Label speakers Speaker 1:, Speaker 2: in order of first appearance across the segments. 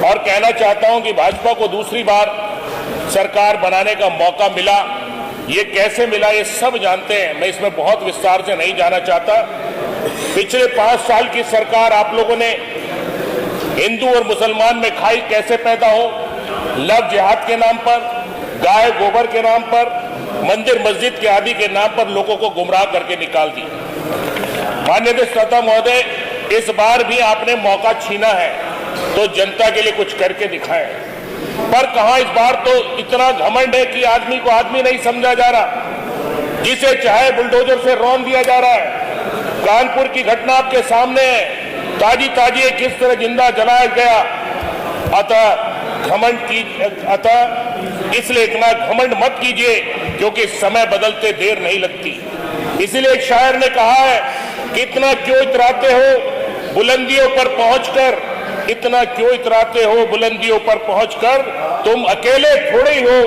Speaker 1: और कहना चाहता हूं कि भाजपा को दूसरी बार सरकार बनाने का मौका मिला। ये कैसे मिला ये सब जानते हैं, मैं इसमें बहुत विस्तार से नहीं जाना चाहता। पिछले 5 साल की सरकार आप लोगों ने हिंदू और मुसलमान में खाई कैसे पैदा हो, लव जिहाद के नाम पर, गाय गोबर के नाम पर, मंदिर मस्जिद के आदि के नाम पर लोगों को गुमराह करके निकाल दी। माननीय श्रोता महोदय, इस बार भी आपने मौका छीना है तो जनता के लिए कुछ करके दिखाएं। पर कहां इस बार तो इतना घमंड है कि आदमी को आदमी नहीं समझा जा रहा, जिसे चाहे बुलडोजर से रौंद दिया जा रहा है। कानपुर की घटना आपके सामने है, ताजी ताजी किस तरह जिंदा जलाया गया। अतः इसलिए इतना घमंड मत कीजिए, क्योंकि समय बदलते देर नहीं लगती। इसीलिए एक शायर ने कहा है कि इतना क्यों इतराते हो बुलंदियों पर पहुंचकर, इतना क्यों इतराते हो बुलंदियों पर पहुंचकर, तुम अकेले थोड़े ही हो,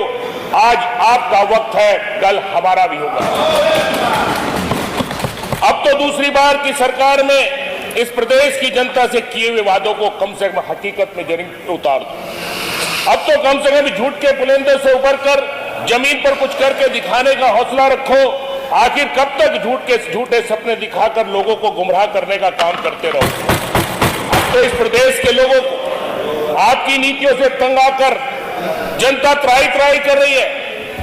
Speaker 1: आज आपका वक्त है, कल हमारा भी होगा। अब तो दूसरी बार की सरकार में इस प्रदेश की जनता से किए हुए वादों को कम से कम हकीकत में जमीन उतार दो। अब तो कम से कम झूठ के पुलिंदे से उबर कर जमीन पर कुछ करके दिखाने का हौसला रखो। आखिर कब तक झूठे सपने दिखाकर लोगों को गुमराह करने का काम करते रहो। तो इस प्रदेश के लोगों को आपकी नीतियों से तंग आकर जनता त्राही त्राही कर रही है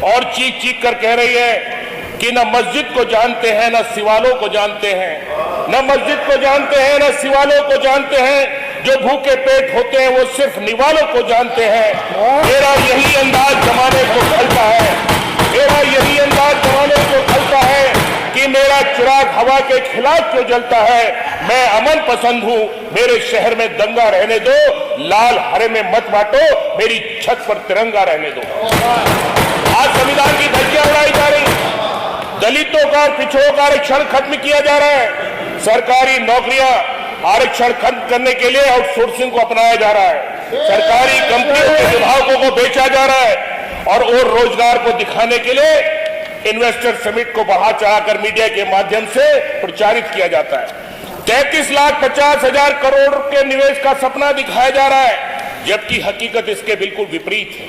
Speaker 1: और चीख चीख कर कह रही है कि न मस्जिद को जानते हैं, न सिवालों को जानते हैं, न मस्जिद को जानते हैं, न सिवालों को जानते हैं। जो भूखे पेट होते हैं वो सिर्फ निवालों को जानते हैं। मेरा यही अंदाज जमाने को खलता है, मेरा यही अंदाज जमाने को खलता है कि मेरा चिराग हवा के खिलाफ क्यों जलता है। मैं अमन पसंद हूं, मेरे शहर में दंगा रहने दो, लाल हरे में मत बांटो, मेरी छत पर तिरंगा रहने दो। आज संविधान की धज्जियां उड़ाई जा रही, दलितों का पिछड़ों का आरक्षण खत्म किया जा रहा है, सरकारी नौकरियां आरक्षण खत्म करने के लिए आउटसोर्सिंग को अपनाया जा रहा है, सरकारी कंपनियों के विभागों को बेचा जा रहा है और रोजगार को दिखाने के लिए इन्वेस्टर समिट को बढ़ा चढ़ाकर मीडिया के माध्यम से प्रचारित किया जाता है। 33,50,000 करोड़ के निवेश का सपना दिखाया जा रहा है, जबकि हकीकत इसके बिल्कुल विपरीत है।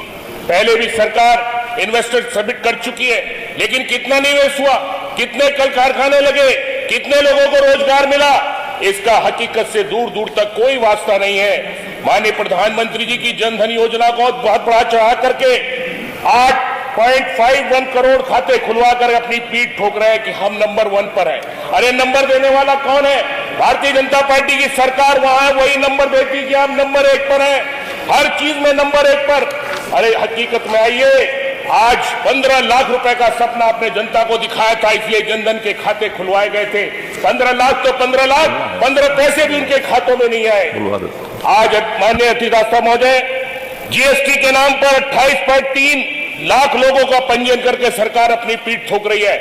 Speaker 1: पहले भी सरकार इन्वेस्टर समिट कर चुकी है, लेकिन कितना निवेश हुआ, कितने कल कारखाने लगे, कितने लोगों को रोजगार मिला, इसका हकीकत से दूर दूर तक कोई वास्ता नहीं है। माननीय प्रधानमंत्री जी की जन धन योजना को बहुत बड़ा चढ़ा करके 8.51 करोड़ खाते खुलवा कर अपनी पीठ ठोक रहे हैं कि हम नंबर 1 पर हैं। अरे नंबर देने वाला कौन है? भारतीय जनता पार्टी की सरकार वहां है, वही नंबर देती कि हम नंबर 1 पर हैं, हर चीज में नंबर 1 पर। अरे हकीकत में आइए, आज 15 लाख रुपए का सपना अपने जनता को दिखाया था, इसलिए जनधन के खाते खुलवाए गए थे। 15 लाख तो 15 लाख, 15 पैसे भी उनके खातों में नहीं आए। आज माननीय अतिथि महोदय, जीएसटी के नाम पर 28.3 लाख लोगों का पंजीयन करके सरकार अपनी पीठ ठोक रही है।